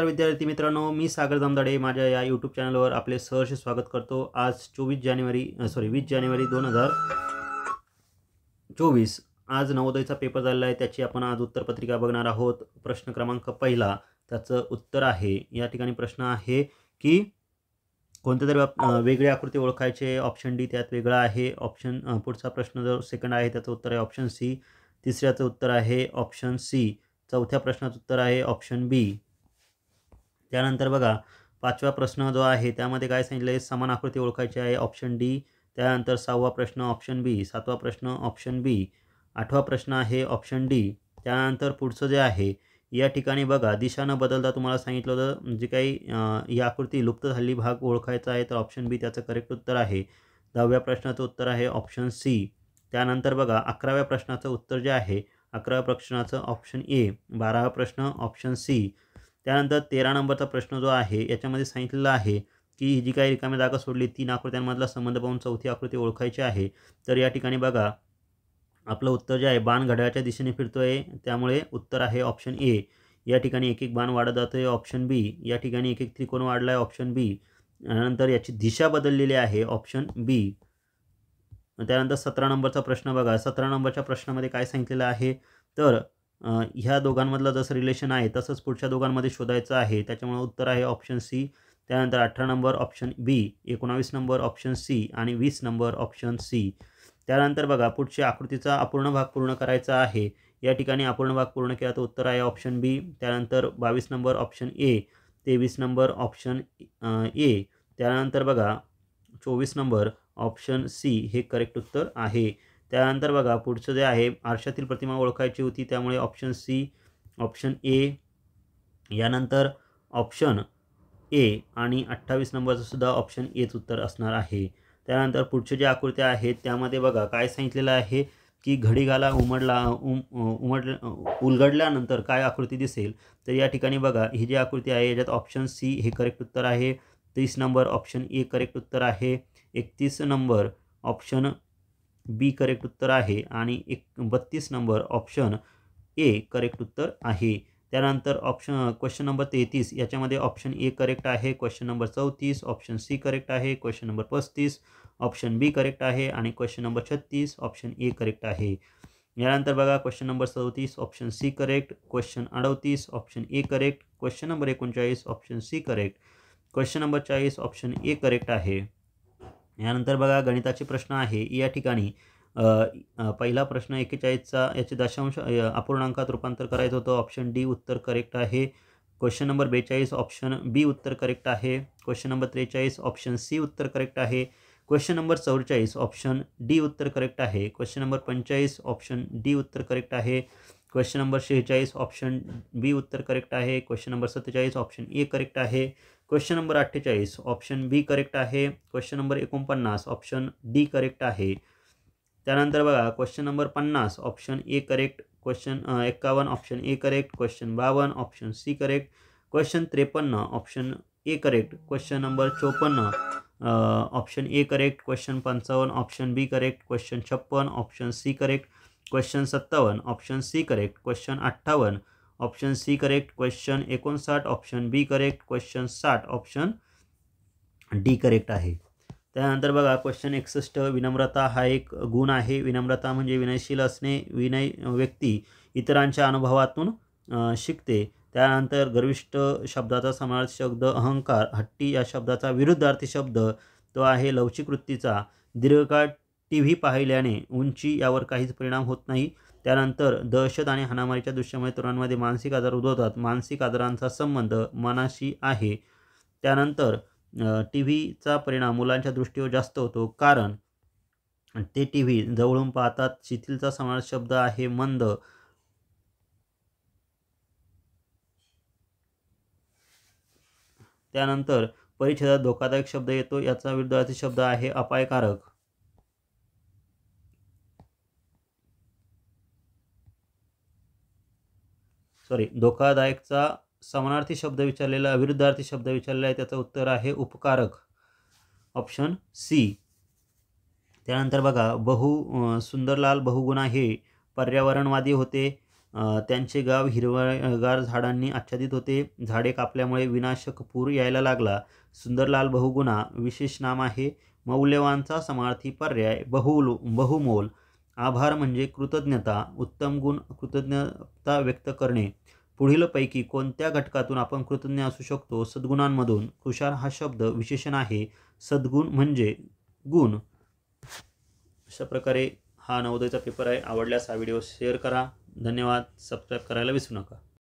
नमस्कार विद्यार्थी मित्रांनो, मी सागर जामदाडे माझ्या या यूट्यूब चॅनलवर आपले सहर्ष स्वागत करतो। आज 20 जानेवारी 2024 आज नवोदयचा पेपर झालेला आहे। त्याची आपण आज उत्तरपत्रिका बघणार आहोत। प्रश्न क्रमांक पहिला त्याचं उत्तर आहे, या ठिकाणी प्रश्न आहे की कोणत्या तरी वेगळी आकृती ओळखायचे। ऑप्शन डी त्यात वेगळा आहे। पुढचा प्रश्न जो सेकंड आहे त्याचं उत्तर आहे ऑप्शन सी। तिसऱ्याचं उत्तर आहे ऑप्शन सी। चौथ्या प्रश्नाचं उत्तर आहे ऑप्शन बी। त्यानंतर बघा पाचवा प्रश्न जो आहे त्यामध्ये काय सांगितलं आहे, समान आकृती ओळखायची आहे, ऑप्शन डी। त्यानंतर सहावा प्रश्न ऑप्शन बी, सातवा प्रश्न ऑप्शन बी, आठवा प्रश्न आहे ऑप्शन डी। त्यानंतर पुढचं जे आहे या ठिकाणी बघा दिशा न बदलता तुम्हाला सांगितलं होतं जे काही ही आकृती लुप्त झालेली भाग ओळखायचा आहे, तर ऑप्शन बी त्याचं करेक्ट उत्तर आहे। 10व्या प्रश्नाचं उत्तर आहे ऑप्शन सी। त्यानंतर बघा 11व्या प्रश्नाचं उत्तर जे आहे 11व्या प्रश्नाचं ऑप्शन ए। 12वा प्रश्न ऑप्शन सी। त्यानंतर 13 नंबरचा प्रश्न जो आहे याच्यामध्ये सांगितलेलं आहे की ही जी काही रिकामी जागा सोडली 3 आकृत्यांमधला संबंध पाहून चौथी आकृती ओळखायची आहे। तर या ठिकाणी बघा आपलं उत्तर जे आहे बाण घड्याळाच्या दिशेने फिरतोय, त्यामुळे उत्तर आहे ऑप्शन ए। या ठिकाणी एक एक बाण वाढत जातोय ऑप्शन बी। या ठिकाणी एक एक त्रिकोण वाढला आहे ऑप्शन बी। नंतर याची दिशा बदललेली आहे ऑप्शन बी। त्यानंतर 17 नंबरचा प्रश्न बघा। 17 नंबरच्या प्रश्नामध्ये काय सांगितलेलं आहे, तर ह्या दोघांमधलं जसं रिलेशन आहे तसंच पुढच्या दोघांमध्ये शोधायचं आहे, त्याच्यामुळे उत्तर आहे ऑप्शन सी। त्यानंतर 18 number option B, 19 number option C आणि 20 नंबर ऑप्शन सी। त्यानंतर बघा पुढच्या आकृतीचा अपूर्ण भाग पूर्ण करायचा आहे, या ठिकाणी अपूर्ण भाग पूर्ण केला तर उत्तर आहे ऑप्शन बी। त्यानंतर 22 number option A, 23 number option A. त्यानंतर बघा 24 नंबर ऑप्शन सी हे करेक्ट उत्तर आहे। त्यानंतर बघा पुढचं जे आहे आरशातील प्रतिमा ओळखायची होती, त्यामुळे ऑप्शन सी, ऑप्शन ए, यानंतर ऑप्शन ए आणि 28 नंबरचं सुद्धा ऑप्शन एच उत्तर असणार आहे। त्यानंतर पुढचे जे आकृत्या आहेत त्यामध्ये बघा काय सांगितलेलं आहे की घडीगाला उलगडल्यानंतर काय आकृती दिसेल, तर या ठिकाणी बघा ही जी आकृती आहे याच्यात ऑप्शन सी हे करेक्ट उत्तर आहे। 30 नंबर ऑप्शन ए करेक्ट उत्तर आहे। 31 नंबर ऑप्शन बी करेक्ट उत्तर आहे आणि 32 नंबर ऑप्शन ए करेक्ट उत्तर आहे। त्यानंतर क्वेश्चन नंबर 33 याच्यामध्ये ऑप्शन ए करेक्ट आहे। Question number 34 option C correct आहे। Question number 35 option B correct आहे आणि question number 36 option A correct आहे। यानंतर बघा question number 37 option C correct, question 38 option A correct, question number 39 option C correct, question number 40 option A correct आहे। यानंतर बघा गणिताचे प्रश्न आहे, या ठिकाणी पहिला प्रश्न 41चा याचे दशांश अपूर्णांकात रूपांतर करायचं होतं, ऑप्शन डी उत्तर करेक्ट आहे। क्वेश्चन नंबर 42 ऑप्शन बी उत्तर करेक्ट आहे। क्वेश्चन नंबर 43 ऑप्शन सी उत्तर करेक्ट आहे। क्वेश्चन नंबर 44 ऑप्शन डी उत्तर करेक्ट आहे। क्वेश्चन नंबर 45 ऑप्शन डी उत्तर करेक्ट आहे। क्वेश्चन नंबर 46 ऑप्शन बी उत्तर करेक्ट आहे। Question number 47 option A correct आहे। Question number 48 option B correct आहे। Question number 49 option D correct आहे। त्यानंतर बघा question number 50 option A correct, question 51 option A correct, question 52 option C correct, question 53 option A correct, question number 54 option A correct, question 55 option B correct, question 56 option C correct, question 57 option C correct, question 58 option C correct, question 59 option B correct, question 60 option D correct आहे। त्यानंतर बघा question 61 विनम्रता हा एक गुण आहे। विनम्रता म्हणजे विनयशील असणे, व्यक्ती इतरांच्या अनुभवातून शिकते। त्यानंतर गर्विष्ठ शब्दाचा समानार्थी शब्द अहंकार, हट्टी या शब्दाचा विरुद्धार्थी शब्द तो आहे लवचिक वृत्तीचा। दीर्घकाळ टीव्ही पाहिल्याने उंची यावर काहीच परिणाम होत नाही। त्यानंतर दहशत आणि हाणामारीच्या दृश्यामुळे तरुणांमध्ये मानसिक आजार उद्भवतात, मानसिक आजारांचा संबंध मनाशी आहे। त्यानंतर टीव्हीचा परिणाम मुलांच्या दृष्टीवर जास्त होतो, कारण ते टीव्ही जवळून पाहतात। शिथिलचा समानार्थी शब्द आहे मंद। त्यानंतर परिच्छेदात धोकादायक शब्द येतो, याचा विरुद्धार्थी शब्द आहे अपायकारक। धोकादायकचा समानार्थी शब्द विचारलेला, विरुद्धार्थी शब्द विचारलेला आहे, त्याचं उत्तर आहे उपकारक, ऑप्शन सी। त्यानंतर बघा सुंदरलाल बहुगुणा हे पर्यावरणवादी होते। त्यांचे गाव हिरवळगार झाडांनी आच्छादित होते. झाडे कापल्यामुळे विनाशक पूर यायला लागला. सुंदरलाल बहुगुणा विशेष नाम आहे. मौल्यवानचा समार्थी पर्याय बहुमोल. आभार म्हणजे कृतज्ञता. उत्तम गुण कृतज्ञता व्यक्त करणे. पुढीलपैकी कोणत्या घटकातून आपण कृतज्ञ असू शकतो? सद्गुणांमधून. हुशार हा शब्द विशेषण आहे. सद्गुण म्हणजे गुण. अशा प्रकारे हा नवोदयचा पेपर आहे. आवडल्यास हा व्हिडिओ शेअर करा. धन्यवाद. सबस्क्राईब करायला विसरू नका.